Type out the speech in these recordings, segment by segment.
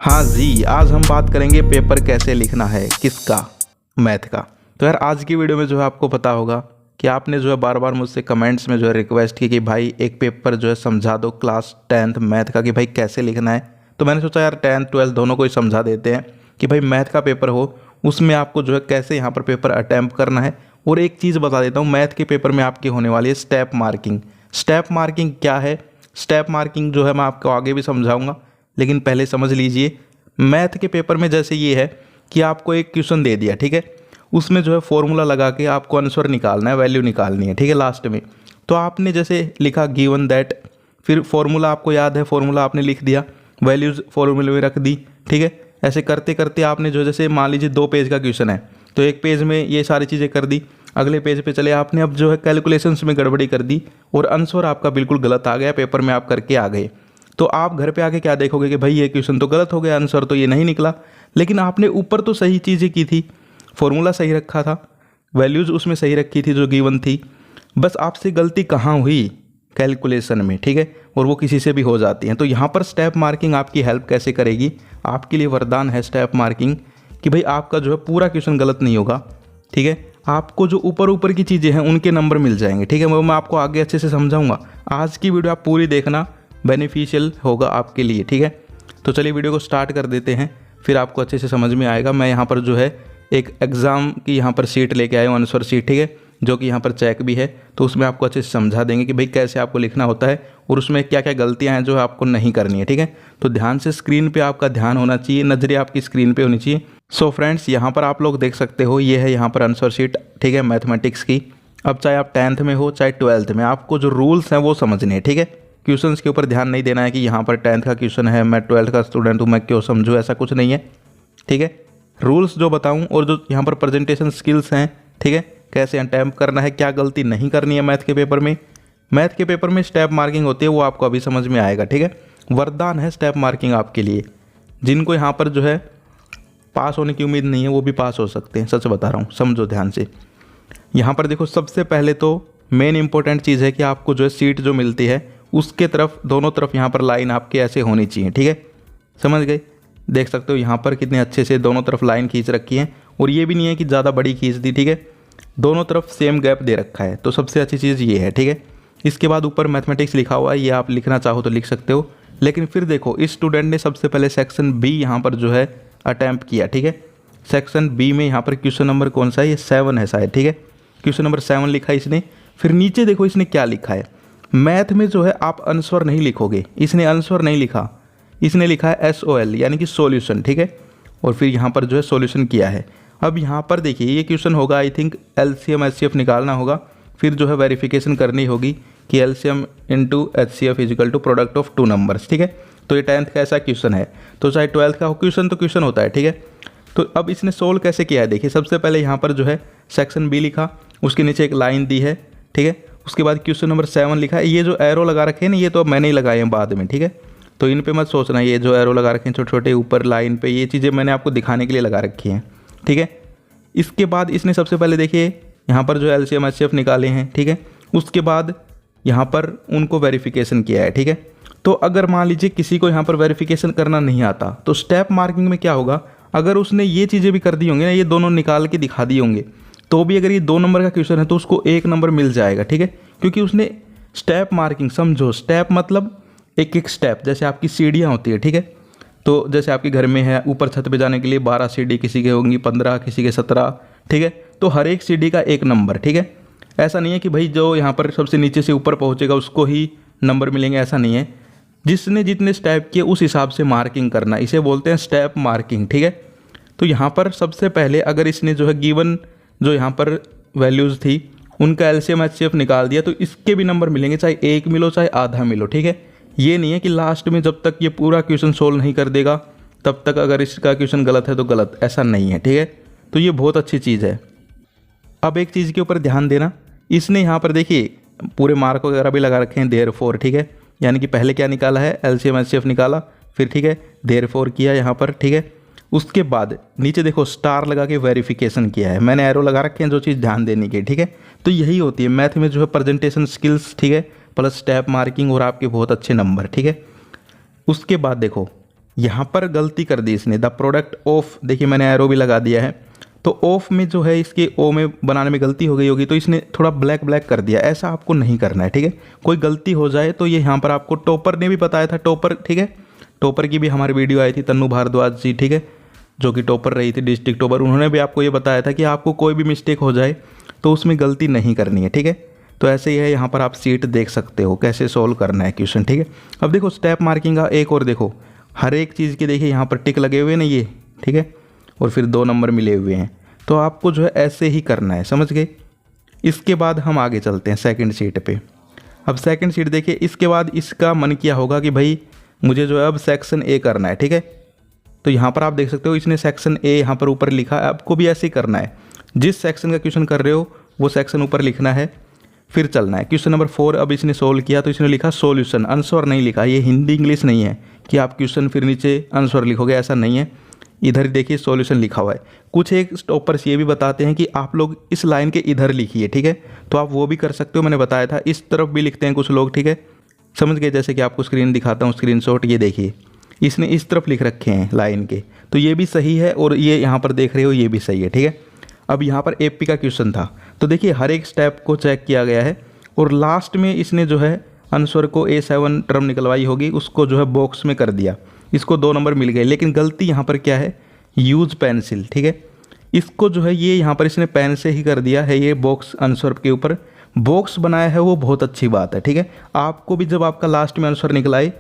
हाँ जी, आज हम बात करेंगे पेपर कैसे लिखना है, किसका, मैथ का। तो यार आज की वीडियो में जो है आपको पता होगा कि आपने जो है बार बार मुझसे कमेंट्स में जो है रिक्वेस्ट की कि भाई एक पेपर जो है समझा दो क्लास 10th मैथ का कि भाई कैसे लिखना है। तो मैंने सोचा यार 10th 12th दोनों को ही समझा देते हैं कि भाई मैथ का पेपर हो उसमें आपको जो है कैसे यहाँ पर पेपर अटैम्प्ट करना है। और एक चीज़ बता देता हूँ, मैथ के पेपर में आपकी होने वाली है स्टेप मार्किंग। स्टेप मार्किंग क्या है? स्टेप मार्किंग जो है मैं आपको आगे भी समझाऊंगा, लेकिन पहले समझ लीजिए मैथ के पेपर में जैसे ये है कि आपको एक क्वेश्चन दे दिया, ठीक है, उसमें जो है फॉर्मूला लगा के आपको आंसर निकालना है, वैल्यू निकालनी है, ठीक है, लास्ट में। तो आपने जैसे लिखा गिवन दैट, फिर फॉर्मूला आपको याद है, फॉर्मूला आपने लिख दिया, वैल्यूज़ फॉर्मूले में रख दी, ठीक है। ऐसे करते करते आपने जो जैसे मान लीजिए 2 पेज का क्वेश्चन है तो एक पेज में ये सारी चीज़ें कर दी, अगले पेज पे चले आपने अब जो है कैलकुलेशंस में गड़बड़ी कर दी और आंसर आपका बिल्कुल गलत आ गया, पेपर में आप करके आ गए। तो आप घर पे आके क्या देखोगे कि भाई ये क्वेश्चन तो गलत हो गया, आंसर तो ये नहीं निकला, लेकिन आपने ऊपर तो सही चीज़ें की थी, फॉर्मूला सही रखा था, वैल्यूज़ उसमें सही रखी थी जो गिवन थी, बस आपसे गलती कहाँ हुई? कैलकुलेशन में, ठीक है। और वो किसी से भी हो जाती हैं। तो यहाँ पर स्टेप मार्किंग आपकी हेल्प कैसे करेगी? आपके लिए वरदान है स्टेप मार्किंग कि भाई आपका जो है पूरा क्वेश्चन गलत नहीं होगा, ठीक है। आपको जो ऊपर ऊपर की चीज़ें हैं उनके नंबर मिल जाएंगे, ठीक है। वो मैं आपको आगे अच्छे से समझाऊंगा। आज की वीडियो आप पूरी देखना, बेनिफिशियल होगा आपके लिए, ठीक है। तो चलिए वीडियो को स्टार्ट कर देते हैं, फिर आपको अच्छे से समझ में आएगा। मैं यहाँ पर जो है एक एग्ज़ाम की यहाँ पर शीट लेके आया हूँ, आंसर शीट, ठीक है, जो कि यहाँ पर चेक भी है। तो उसमें आपको अच्छे से समझा देंगे कि भाई कैसे आपको लिखना होता है और उसमें क्या क्या गलतियाँ हैं जो आपको नहीं करनी है, ठीक है। तो ध्यान से स्क्रीन पे आपका ध्यान होना चाहिए, नज़रें आपकी स्क्रीन पे होनी चाहिए। सो फ्रेंड्स, यहाँ पर आप लोग देख सकते हो, ये है यहाँ पर आंसर शीट, ठीक है, मैथमेटिक्स की। अब चाहे आप 10th में हो चाहे 12th में, आपको जो रूल्स हैं वो समझने हैं, ठीक है। क्वेश्चंस के ऊपर ध्यान नहीं देना है कि यहाँ पर 10th का क्वेश्चन है, मैं 12th का स्टूडेंट हूँ, मैं क्यों समझूँ, ऐसा कुछ नहीं है, ठीक है। रूल्स जो बताऊँ और जो यहाँ पर प्रेजेंटेशन स्किल्स हैं, ठीक है, कैसे अटैम्प्ट करना है, क्या गलती नहीं करनी है मैथ के पेपर में। मैथ के पेपर में स्टेप मार्किंग होती है, वो आपको अभी समझ में आएगा, ठीक है। वरदान है स्टेप मार्किंग आपके लिए। जिनको यहाँ पर जो है पास होने की उम्मीद नहीं है वो भी पास हो सकते हैं, सच बता रहा हूँ, समझो ध्यान से। यहाँ पर देखो, सबसे पहले तो मेन इंपॉर्टेंट चीज़ है कि आपको जो है सीट जो मिलती है उसके तरफ दोनों तरफ यहाँ पर लाइन आपके ऐसे होनी चाहिए, ठीक है, समझ गए। देख सकते हो यहाँ पर कितने अच्छे से दोनों तरफ लाइन खींच रखी है, और ये भी नहीं है कि ज़्यादा बड़ी खींच दी, ठीक है, दोनों तरफ सेम गैप दे रखा है। तो सबसे अच्छी चीज़ ये है, ठीक है। इसके बाद ऊपर मैथमेटिक्स लिखा हुआ है, ये आप लिखना चाहो तो लिख सकते हो। लेकिन फिर देखो, इस स्टूडेंट ने सबसे पहले सेक्शन बी यहाँ पर जो है अटैम्प्ट किया, ठीक है। सेक्शन बी में यहाँ पर क्वेश्चन नंबर कौन सा है? ये 7 है शायद, ठीक है। क्वेश्चन नंबर 7 लिखा है इसने। फिर नीचे देखो इसने क्या लिखा है, मैथ में जो है आप आंसर नहीं लिखोगे, इसने आंसर नहीं लिखा, इसने लिखा है SOL यानी कि सॉल्यूशन, ठीक है। और फिर यहाँ पर जो है सॉल्यूशन किया है। अब यहाँ पर देखिए ये क्वेश्चन होगा, आई थिंक LCM HCF निकालना होगा, फिर जो है वेरिफिकेशन करनी होगी कि LCM into HCF is equal to product of 2 numbers, ठीक है। तो ये 10th का ऐसा क्वेश्चन है, तो चाहे 12th का हो क्वेश्चन तो क्वेश्चन होता है, ठीक है। तो अब इसने सोल्व कैसे किया है, देखिए सबसे पहले यहाँ पर जो है सेक्शन बी लिखा, उसके नीचे एक लाइन दी है, ठीक है। उसके बाद क्वेश्चन नंबर 7 लिखा है। ये जो एरो लगा रखे हैं ना, ये तो अब मैंने ही लगाए हैं बाद में, ठीक है। तो इन पे मत सोचना, ये जो एरो लगा रखे हैं छोटे छोटे ऊपर लाइन पे, ये चीज़ें मैंने आपको दिखाने के लिए लगा रखी हैं, ठीक है। इसके बाद इसने सबसे पहले देखिए यहाँ पर जो LCM HCF निकाले हैं, ठीक है। उसके बाद यहाँ पर उनको वेरिफिकेशन किया है, ठीक है। तो अगर मान लीजिए किसी को यहाँ पर वेरिफिकेशन करना नहीं आता तो स्टेप मार्किंग में क्या होगा, अगर उसने ये चीज़ें भी कर दी होंगी ना, ये दोनों निकाल के दिखा दिए होंगे, तो भी अगर ये 2 नंबर का क्वेश्चन है तो उसको 1 नंबर मिल जाएगा, ठीक है। क्योंकि उसने स्टेप मार्किंग, समझो स्टेप मतलब एक एक स्टेप, जैसे आपकी सीढ़ियाँ होती है, ठीक है। तो जैसे आपके घर में है, ऊपर छत पे जाने के लिए 12 सीढ़ी, किसी के होंगी 15, किसी के 17, ठीक है। तो हर एक सीढ़ी का 1 नंबर, ठीक है। ऐसा नहीं है कि भाई जो यहाँ पर सबसे नीचे से ऊपर पहुँचेगा उसको ही नंबर मिलेंगे, ऐसा नहीं है। जिसने जितने स्टेप किए उस हिसाब से मार्किंग करना, इसे बोलते हैं स्टेप मार्किंग, ठीक है। तो यहाँ पर सबसे पहले अगर इसने जो है गिवन जो यहाँ पर वैल्यूज़ थी उनका LCM HCF निकाल दिया, तो इसके भी नंबर मिलेंगे, चाहे 1 मिलो चाहे आधा मिलो, ठीक है। ये नहीं है कि लास्ट में जब तक ये पूरा क्वेश्चन सोल्व नहीं कर देगा तब तक अगर इसका क्वेश्चन गलत है तो गलत, ऐसा नहीं है, ठीक है। तो ये बहुत अच्छी चीज़ है। अब एक चीज़ के ऊपर ध्यान देना, इसने यहाँ पर देखिए पूरे मार्क वगैरह भी लगा रखे हैं, देयरफॉर, ठीक है। यानी कि पहले क्या निकाला है, LCM HCF निकाला, फिर ठीक है देयरफॉर किया यहाँ पर, ठीक है। उसके बाद नीचे देखो स्टार लगा के वेरिफिकेशन किया है, मैंने एरो लगा रखे हैं जो चीज़ ध्यान देने की, ठीक है। तो यही होती है मैथ में जो है प्रेजेंटेशन स्किल्स, ठीक है, प्लस स्टेप मार्किंग और आपके बहुत अच्छे नंबर, ठीक है। उसके बाद देखो यहाँ पर गलती कर दी इसने, द प्रोडक्ट ऑफ, देखिए मैंने एरो भी लगा दिया है, तो ऑफ में जो है इसके ओ में बनाने में गलती हो गई होगी, तो इसने थोड़ा ब्लैक ब्लैक कर दिया। ऐसा आपको नहीं करना है, ठीक है। कोई गलती हो जाए तो ये यहाँ पर आपको टॉपर ने भी बताया था, टॉपर, ठीक है, टॉपर की भी हमारी वीडियो आई थी, तन्नू भारद्वाज जी, ठीक है, जो कि टॉपर रही थी, डिस्ट्रिक्ट टॉपर, उन्होंने भी आपको ये बताया था कि आपको कोई भी मिस्टेक हो जाए तो उसमें गलती नहीं करनी है, ठीक है। तो ऐसे ही है, यहाँ पर आप सीट देख सकते हो कैसे सोल्व करना है क्वेश्चन, ठीक है। अब देखो स्टेप मार्किंग का एक और देखो, हर एक चीज़ के देखिए यहाँ पर टिक लगे हुए हैं ना ये, ठीक है, और फिर 2 नंबर मिले हुए हैं। तो आपको जो है ऐसे ही करना है, समझ गए। इसके बाद हम आगे चलते हैं सेकंड शीट पे। अब सेकंड शीट देखिए, इसके बाद इसका मन किया होगा कि भाई मुझे जो है अब सेक्शन ए करना है, ठीक है। तो यहाँ पर आप देख सकते हो इसने सेक्शन ए यहाँ पर ऊपर लिखा है, आपको भी ऐसे ही करना है। जिस सेक्शन का क्वेश्चन कर रहे हो वो सेक्शन ऊपर लिखना है, फिर चलना है। क्वेश्चन नंबर 4 अब इसने सोल्व किया तो इसने लिखा सॉल्यूशन, आंसर नहीं लिखा। ये हिंदी इंग्लिश नहीं है कि आप क्वेश्चन फिर नीचे आंसर लिखोगे, ऐसा नहीं है। इधर देखिए सॉल्यूशन लिखा हुआ है। कुछ एक स्टॉपर्स ये भी बताते हैं कि आप लोग इस लाइन के इधर लिखिए, ठीक है, तो आप वो भी कर सकते हो, मैंने बताया था। इस तरफ भी लिखते हैं कुछ लोग, ठीक है, समझ गए। जैसे कि आपको स्क्रीन दिखाता हूँ, स्क्रीनशॉट, ये देखिए इसने इस तरफ लिख रखे हैं लाइन के, तो ये भी सही है, और ये यहाँ पर देख रहे हो ये भी सही है, ठीक है। अब यहाँ पर एपी का क्वेश्चन था, तो देखिए हर एक स्टेप को चेक किया गया है, और लास्ट में इसने जो है आंसर को A7 टर्म निकलवाई होगी, उसको जो है बॉक्स में कर दिया, इसको 2 नंबर मिल गए। लेकिन गलती यहाँ पर क्या है, यूज पेंसिल, ठीक है, इसको जो है ये यहाँ पर इसने पेन से ही कर दिया है। ये बॉक्स आंसर के ऊपर बॉक्स बनाया है, वो बहुत अच्छी बात है, ठीक है। आपको भी जब आपका लास्ट में आंसर निकल आए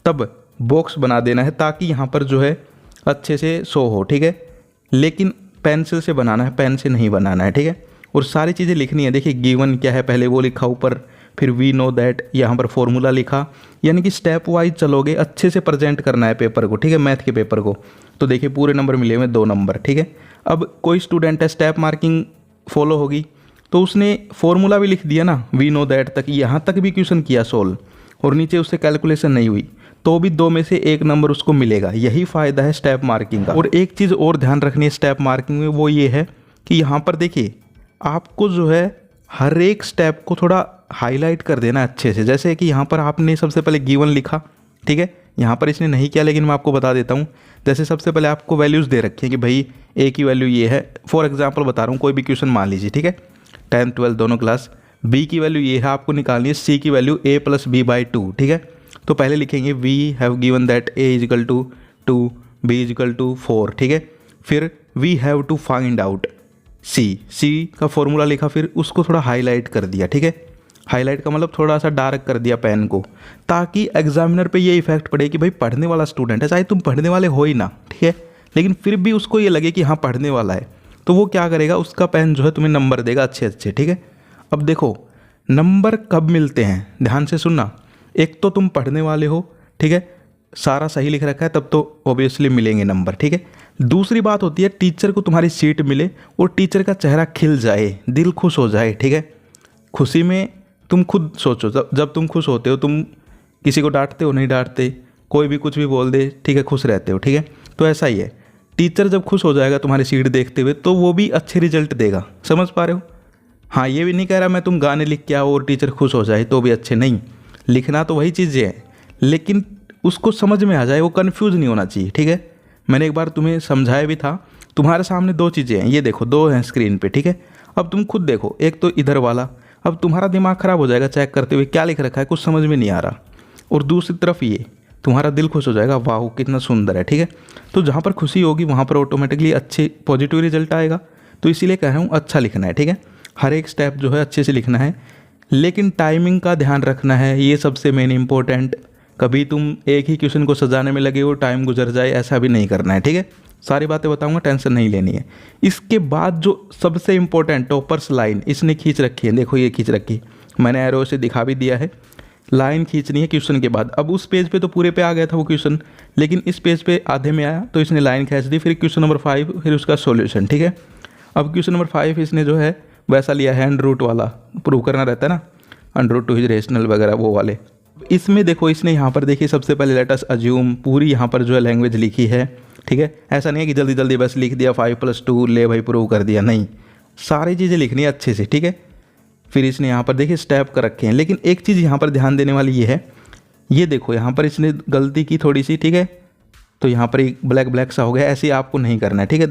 तब बॉक्स बना देना है, ताकि यहाँ पर जो है अच्छे से शो हो, ठीक है। लेकिन पेंसिल से बनाना है, पेन से नहीं बनाना है, ठीक है। और सारी चीज़ें लिखनी है। देखिए गिवन क्या है पहले वो लिखा ऊपर, फिर वी नो दैट, यहाँ पर फॉर्मूला लिखा, यानी कि स्टेप वाइज चलोगे, अच्छे से प्रेजेंट करना है पेपर को, ठीक है, मैथ के पेपर को। तो देखिए पूरे नंबर मिले हुए 2 नंबर, ठीक है। अब कोई स्टूडेंट है, स्टेप मार्किंग फॉलो होगी, तो उसने फॉर्मूला भी लिख दिया ना, वी नो दैट तक, यहाँ तक भी क्वेश्चन किया सोल्व, और नीचे उससे कैलकुलेशन नहीं हुई, तो भी 2 में से 1 नंबर उसको मिलेगा। यही फ़ायदा है स्टेप मार्किंग का। और एक चीज़ और ध्यान रखनी है स्टेप मार्किंग में, वो ये है कि यहाँ पर देखिए आपको जो है हर एक स्टेप को थोड़ा हाईलाइट कर देना अच्छे से। जैसे कि यहाँ पर आपने सबसे पहले गिवन लिखा, ठीक है, यहाँ पर इसने नहीं किया, लेकिन मैं आपको बता देता हूँ। जैसे सबसे पहले आपको वैल्यूज़ दे रखी है कि भाई ए की वैल्यू ये है, फॉर एग्जांपल बता रहा हूँ, कोई भी क्वेश्चन मान लीजिए, ठीक है, 10th 12th दोनों क्लास, बी की वैल्यू ये है, आपको निकालनी है सी की वैल्यू a + b/2, ठीक है। तो पहले लिखेंगे we have given that a = 2, b = 4, ठीक है। फिर we have to find out C का फॉर्मूला लिखा, फिर उसको थोड़ा हाईलाइट कर दिया, ठीक है। हाईलाइट का मतलब थोड़ा सा डार्क कर दिया पेन को, ताकि एग्जामिनर पे ये इफेक्ट पड़े कि भाई पढ़ने वाला स्टूडेंट है, चाहे तुम पढ़ने वाले हो ही ना, ठीक है, लेकिन फिर भी उसको ये लगे कि हाँ पढ़ने वाला है, तो वो क्या करेगा, उसका पेन जो है तुम्हें नंबर देगा अच्छे अच्छे, ठीक है। अब देखो नंबर कब मिलते हैं, ध्यान से सुनना। एक तो तुम पढ़ने वाले हो, ठीक है, सारा सही लिख रखा है, तब तो ऑब्वियसली मिलेंगे नंबर, ठीक है। दूसरी बात होती है टीचर को तुम्हारी सीट मिले और टीचर का चेहरा खिल जाए, दिल खुश हो जाए, ठीक है। खुशी में तुम खुद सोचो, जब तुम खुश होते हो, तुम किसी को डांटते हो, नहीं डांटते, कोई भी कुछ भी बोल दे, ठीक है, खुश रहते हो, ठीक है। तो ऐसा ही है, टीचर जब खुश हो जाएगा तुम्हारी सीट देखते हुए, तो वो भी अच्छे रिजल्ट देगा, समझ पा रहे हो। हाँ, ये भी नहीं कह रहा मैं तुम गाने लिख के आओ और टीचर खुश हो जाए तो भी अच्छे, नहीं, लिखना तो वही चीज़ें हैं, लेकिन उसको समझ में आ जाए, वो कन्फ्यूज़ नहीं होना चाहिए, ठीक है। मैंने एक बार तुम्हें समझाया भी था। तुम्हारे सामने 2 चीज़ें हैं, ये देखो 2 हैं स्क्रीन पे, ठीक है। अब तुम खुद देखो, एक तो इधर वाला, अब तुम्हारा दिमाग ख़राब हो जाएगा चेक करते हुए क्या लिख रखा है, कुछ समझ में नहीं आ रहा, और दूसरी तरफ ये, तुम्हारा दिल खुश हो जाएगा, वाह कितना सुंदर है, ठीक है। तो जहाँ पर खुशी होगी वहाँ पर ऑटोमेटिकली अच्छे पॉजिटिव रिजल्ट आएगा। तो इसीलिए कह रहा हूँ अच्छा लिखना है, ठीक है, हर एक स्टेप जो है अच्छे से लिखना है, लेकिन टाइमिंग का ध्यान रखना है, ये सबसे मेन इंपॉर्टेंट। कभी तुम एक ही क्वेश्चन को सजाने में लगे हो, टाइम गुजर जाए, ऐसा भी नहीं करना है, ठीक है। सारी बातें बताऊंगा, टेंशन नहीं लेनी है। इसके बाद जो सबसे इंपॉर्टेंट टॉपर्स लाइन इसने खींच रखी है, देखो ये खींच रखी, मैंने एरो से दिखा भी दिया है, लाइन खींचनी है क्वेश्चन के बाद। अब उस पेज पे तो पूरे पे आ गया था वो क्वेश्चन, लेकिन इस पेज पे आधे में आया तो इसने लाइन खींच दी, फिर क्वेश्चन नंबर 5, फिर उसका सॉल्यूशन, ठीक है। अब क्वेश्चन नंबर 5 इसने जो है वैसा लिया है, अंडर रूट वाला प्रूव करना रहता है ना, under root two is rational वगैरह वो वाले। इसमें देखो इसने यहाँ पर देखिए सबसे पहले लेट अस अज्यूम, पूरी यहाँ पर जो है लैंग्वेज लिखी है, ठीक है। ऐसा नहीं है कि जल्दी जल्दी बस लिख दिया 5 + 2 ले भाई प्रूव कर दिया, नहीं, सारी चीज़ें लिखनी है अच्छे से, ठीक है। फिर इसने यहाँ पर देखिए स्टेप कर रखे हैं, लेकिन एक चीज़ यहाँ पर ध्यान देने वाली ये है, ये देखो यहाँ पर इसने गलती की थोड़ी सी, ठीक है, तो यहाँ पर एक ब्लैक ब्लैक सा हो गया, ऐसे आपको नहीं करना है, ठीक है।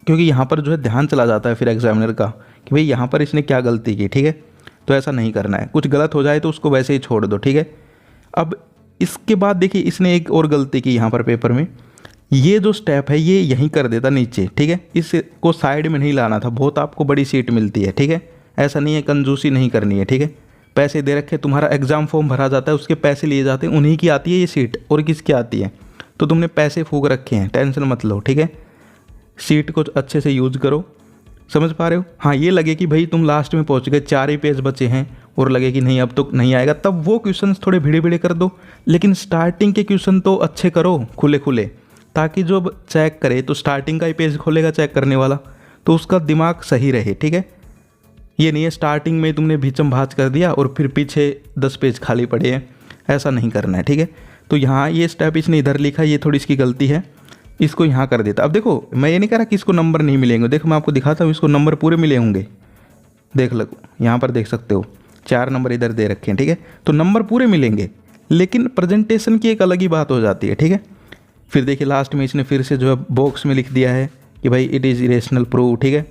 क्योंकि यहाँ पर जो है ध्यान चला जाता है फिर एग्जामिनर का कि भाई यहाँ पर इसने क्या गलती की, ठीक है। तो ऐसा नहीं करना है, कुछ गलत हो जाए तो उसको वैसे ही छोड़ दो, ठीक है। अब इसके बाद देखिए इसने एक और गलती की यहाँ पर पेपर में, ये जो स्टेप है ये यहीं कर देता नीचे, ठीक है। इसको साइड में नहीं लाना था, बहुत आपको बड़ी सीट मिलती है, ठीक है। ऐसा नहीं है, कंजूसी नहीं करनी है, ठीक है। पैसे दे रखे, तुम्हारा एग्ज़ाम फॉर्म भरा जाता है, उसके पैसे लिए जाते हैं, उन्हीं की आती है ये सीट, और किसकी आती है। तो तुमने पैसे फूक रखे हैं, टेंशन मत लो, ठीक है। सीट को अच्छे से यूज़ करो, समझ पा रहे हो। हाँ, ये लगे कि भाई तुम लास्ट में पहुंच गए, 4 ही पेज बचे हैं और लगे कि नहीं अब तो नहीं आएगा, तब वो क्वेश्चन थोड़े भिड़े भिड़े कर दो। लेकिन स्टार्टिंग के क्वेश्चन तो अच्छे करो, खुले खुले, ताकि जो चेक करे तो स्टार्टिंग का ही पेज खोलेगा चेक करने वाला, तो उसका दिमाग सही रहे, ठीक है। ये नहीं है स्टार्टिंग में तुमने भीचम भाच कर दिया और फिर पीछे 10 पेज खाली पड़े हैं, ऐसा नहीं करना है, ठीक है। तो यहाँ ये स्टेप इसने इधर लिखा, ये थोड़ी इसकी गलती है, इसको यहाँ कर देता। अब देखो मैं ये नहीं कह रहा कि इसको नंबर नहीं मिलेंगे, देखो मैं आपको दिखाता हूँ, इसको नंबर पूरे मिले होंगे, देख लो यहाँ पर देख सकते हो 4 नंबर इधर दे रखे हैं, ठीक है। तो नंबर पूरे मिलेंगे, लेकिन प्रेजेंटेशन की एक अलग ही बात हो जाती है, ठीक है। फिर देखिए लास्ट में इसने फिर से जो है बॉक्स में लिख दिया है कि भाई इट इज़ इरेशनल प्रूफ, ठीक है।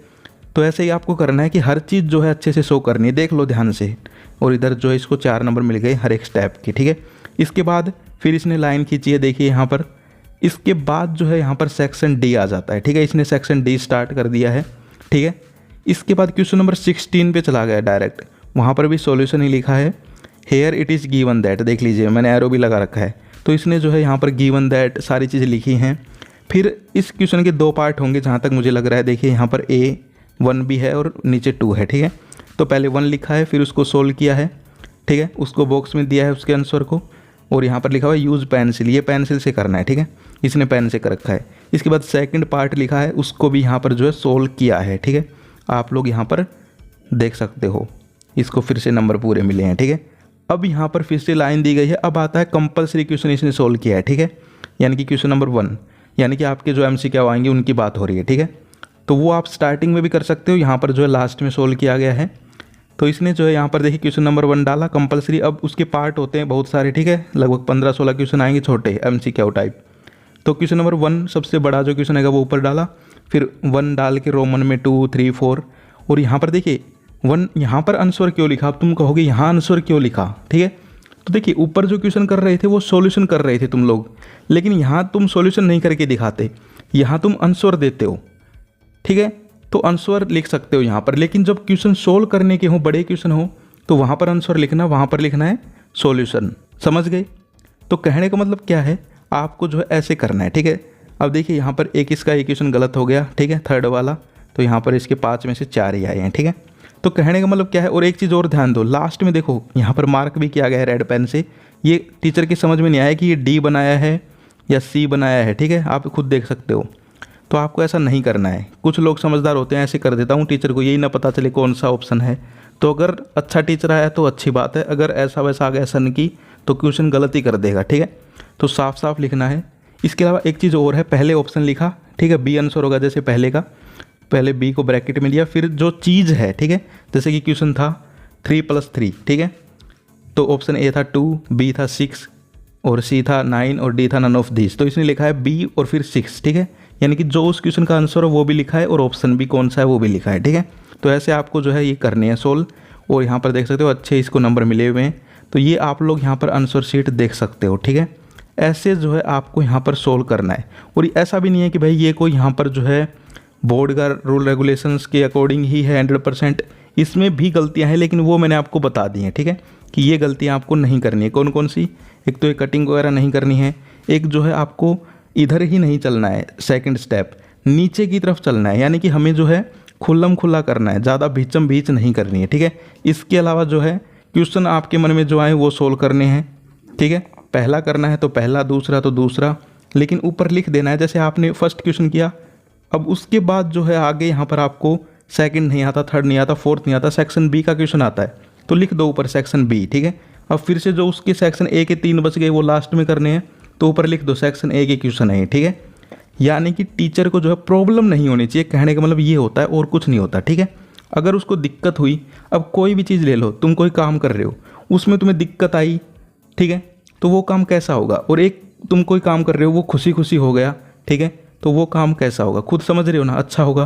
तो ऐसे ही आपको करना है कि हर चीज़ जो है अच्छे से शो करनी है, देख लो ध्यान से। और इधर जो है इसको 4 नंबर मिल गए हर एक स्टेप की, ठीक है। इसके बाद फिर इसने लाइन खींची है, देखिए यहाँ पर। इसके बाद जो है यहाँ पर सेक्शन डी आ जाता है, ठीक है। इसने सेक्शन डी स्टार्ट कर दिया है, ठीक है। इसके बाद क्वेश्चन नंबर 16 पे चला गया डायरेक्ट, वहाँ पर भी सॉल्यूशन ही लिखा है, here it is given that, देख लीजिए मैंने एरो भी लगा रखा है। तो इसने जो है यहाँ पर गिवन दैट सारी चीज़ें लिखी हैं। फिर इस क्वेश्चन के 2 पार्ट होंगे जहाँ तक मुझे लग रहा है, देखिए यहाँ पर A1 भी है और नीचे 2 है, ठीक है। तो पहले 1 लिखा है, फिर उसको सोल्व किया है, ठीक है, उसको बॉक्स में दिया है उसके आंसर को, और यहाँ पर लिखा हुआ है यूज़ पेंसिल, ये पेंसिल से करना है, ठीक है। इसने पेन से कर रखा है। इसके बाद सेकंड पार्ट लिखा है, उसको भी यहाँ पर जो है सोल्व किया है, ठीक है। आप लोग यहाँ पर देख सकते हो, इसको फिर से नंबर पूरे मिले हैं, ठीक है। अब यहाँ पर फिर से लाइन दी गई है, अब आता है कंपलसरी क्वेश्चन इसने सोल्व किया है, ठीक है। यानी कि क्वेश्चन नंबर 1, यानी कि आपके जो MCQ आएंगे उनकी बात हो रही है, ठीक है। तो वो आप स्टार्टिंग में भी कर सकते हो, यहाँ पर जो है लास्ट में सोल्व किया गया है। तो इसने जो है यहाँ पर देखिए क्वेश्चन नंबर 1 डाला कंपलसरी। अब उसके पार्ट होते हैं बहुत सारे, ठीक है, लगभग 15-16 क्वेश्चन आएंगे छोटे MCQ टाइप। तो क्वेश्चन नंबर 1 सबसे बड़ा जो क्वेश्चन है वो ऊपर डाला, फिर 1 डाल के रोमन में 2, 3, 4, और यहाँ पर देखिए 1 यहाँ पर आंसर क्यों लिखा, अब तुम कहोगे यहाँ आंसर क्यों लिखा, ठीक है। तो देखिए ऊपर जो क्वेश्चन कर रहे थे वो सॉल्यूशन कर रहे थे तुम लोग, लेकिन यहाँ तुम सॉल्यूशन नहीं करके दिखाते, यहाँ तुम आंसर देते हो, ठीक है। तो आंसर लिख सकते हो यहाँ पर, लेकिन जब क्वेश्चन सोल्व करने के हो, बड़े क्वेश्चन हो, तो वहाँ पर आंसर लिखना, वहाँ पर लिखना है सॉल्यूशन, समझ गए। तो कहने का मतलब क्या है, आपको जो है ऐसे करना है, ठीक है। अब देखिए यहाँ पर एक इसका एक क्वेश्चन गलत हो गया, ठीक है, थर्ड वाला, तो यहाँ पर इसके 5 में से 4 ही आए हैं, ठीक है। तो कहने का मतलब क्या है, और एक चीज़ और ध्यान दो, लास्ट में देखो यहाँ पर मार्क भी किया गया है रेड पेन से। ये टीचर की समझ में नहीं आया कि ये D बनाया है या C बनाया है, ठीक है, आप खुद देख सकते हो। तो आपको ऐसा नहीं करना है, कुछ लोग समझदार होते हैं, ऐसे कर देता हूँ टीचर को यही ना पता चले कौन सा ऑप्शन है। तो अगर अच्छा टीचर आया तो अच्छी बात है, अगर ऐसा वैसा आ गया सन की तो क्वेश्चन गलत ही कर देगा, ठीक है। तो साफ साफ लिखना है। इसके अलावा एक चीज़ और है, पहले ऑप्शन लिखा, ठीक है, B आंसर होगा जैसे पहले का, पहले B को ब्रैकेट में लिया, फिर जो चीज़ है, ठीक है, जैसे कि क्वेश्चन था 3+3, ठीक है। तो ऑप्शन A था 2, B था 6 और C था 9 और D था नन ऑफ दिस। तो इसने लिखा है B और फिर 6, ठीक है, यानी कि जो उस क्वेश्चन का आंसर है वो भी लिखा है और ऑप्शन भी कौन सा है वो भी लिखा है, ठीक है। तो ऐसे आपको जो है ये करनी है सोल्व, और यहाँ पर देख सकते हो अच्छे इसको नंबर मिले हुए हैं। तो ये आप लोग यहाँ पर आंसर शीट देख सकते हो, ठीक है। ऐसे जो है आपको यहाँ पर सोल्व करना है, और ऐसा भी नहीं है कि भाई ये कोई यहाँ पर जो है बोर्ड का रूल रेगुलेशंस के अकॉर्डिंग ही है 100%, इसमें भी गलतियाँ हैं, लेकिन वो मैंने आपको बता दी हैं, ठीक है, कि ये गलतियाँ आपको नहीं करनी है। कौन कौन सी, एक तो ये कटिंग वगैरह नहीं करनी है, एक जो है आपको इधर ही नहीं चलना है, सेकंड स्टेप नीचे की तरफ चलना है, यानी कि हमें जो है खुल्लम खुल्ला करना है, ज़्यादा भीचम भीच नहीं करनी है, ठीक है। इसके अलावा जो है क्वेश्चन आपके मन में जो आए वो सोल्व करने हैं, ठीक है। पहला करना है तो पहला, दूसरा तो दूसरा, लेकिन ऊपर लिख देना है, जैसे आपने फर्स्ट क्वेश्चन किया, अब उसके बाद जो है आगे यहाँ पर आपको सेकंड नहीं आता, थर्ड नहीं आता, फोर्थ नहीं आता, सेक्शन B का क्वेश्चन आता है, तो लिख दो ऊपर सेक्शन B, ठीक है। अब फिर से जो उसके सेक्शन A के 3 बच गए वो लास्ट में करने हैं, तो ऊपर लिख दो सेक्शन A के क्वेश्चन है, ठीक है। यानी कि टीचर को जो है प्रॉब्लम नहीं होनी चाहिए, कहने का मतलब ये होता है, और कुछ नहीं होता, ठीक है। अगर उसको दिक्कत हुई, अब कोई भी चीज़ ले लो, तुम कोई काम कर रहे हो उसमें तुम्हें दिक्कत आई, ठीक है, तो वो काम कैसा होगा, और एक तुम कोई काम कर रहे हो वो खुशी खुशी हो गया, ठीक है, तो वो काम कैसा होगा, खुद समझ रहे हो ना, अच्छा होगा।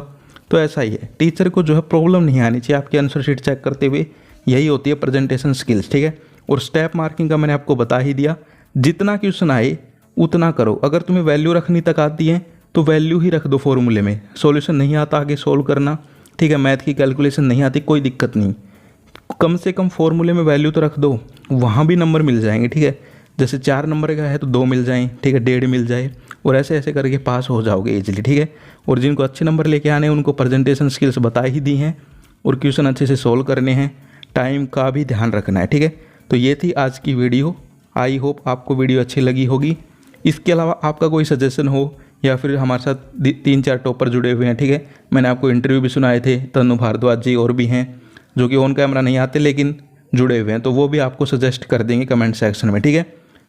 तो ऐसा ही है, टीचर को जो है प्रॉब्लम नहीं आनी चाहिए आपकी आंसर शीट चेक करते हुए, यही होती है प्रेजेंटेशन स्किल्स, ठीक है। और स्टेप मार्किंग का मैंने आपको बता ही दिया, जितना क्वेश्चन आए उतना करो। अगर तुम्हें वैल्यू रखनी तक आती है तो वैल्यू ही रख दो फॉर्मूले में, सॉल्यूशन नहीं आता आगे सोल्व करना, ठीक है, मैथ की कैलकुलेशन नहीं आती, कोई दिक्कत नहीं, कम से कम फॉर्मूले में वैल्यू तो रख दो, वहाँ भी नंबर मिल जाएंगे, ठीक है। जैसे 4 नंबर का है तो 2 मिल जाएँ, ठीक है, 1.5 मिल जाए, और ऐसे ऐसे करके पास हो जाओगे इजीली, ठीक है। और जिनको अच्छे नंबर लेके आने हैं उनको प्रेजेंटेशन स्किल्स बता ही दी हैं, और क्वेश्चन अच्छे से सोल्व करने हैं, टाइम का भी ध्यान रखना है, ठीक है। तो ये थी आज की वीडियो, आई होप आपको वीडियो अच्छी लगी होगी। इसके अलावा आपका कोई सजेशन हो या फिर हमारे साथ 3-4 टॉपर जुड़े हुए हैं, ठीक है, मैंने आपको इंटरव्यू भी सुनाए थे, तनु भारद्वाज जी और भी हैं जो कि ऑन कैमरा नहीं आते लेकिन जुड़े हुए हैं, तो वो भी आपको सजेस्ट कर देंगे कमेंट सेक्शन में, ठीक है।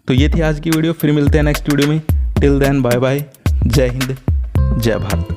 तो ये थी आज की वीडियो, फिर मिलते हैं नेक्स्ट वीडियो में, टिल देन बाय बाय, जय हिंद, जय भारत।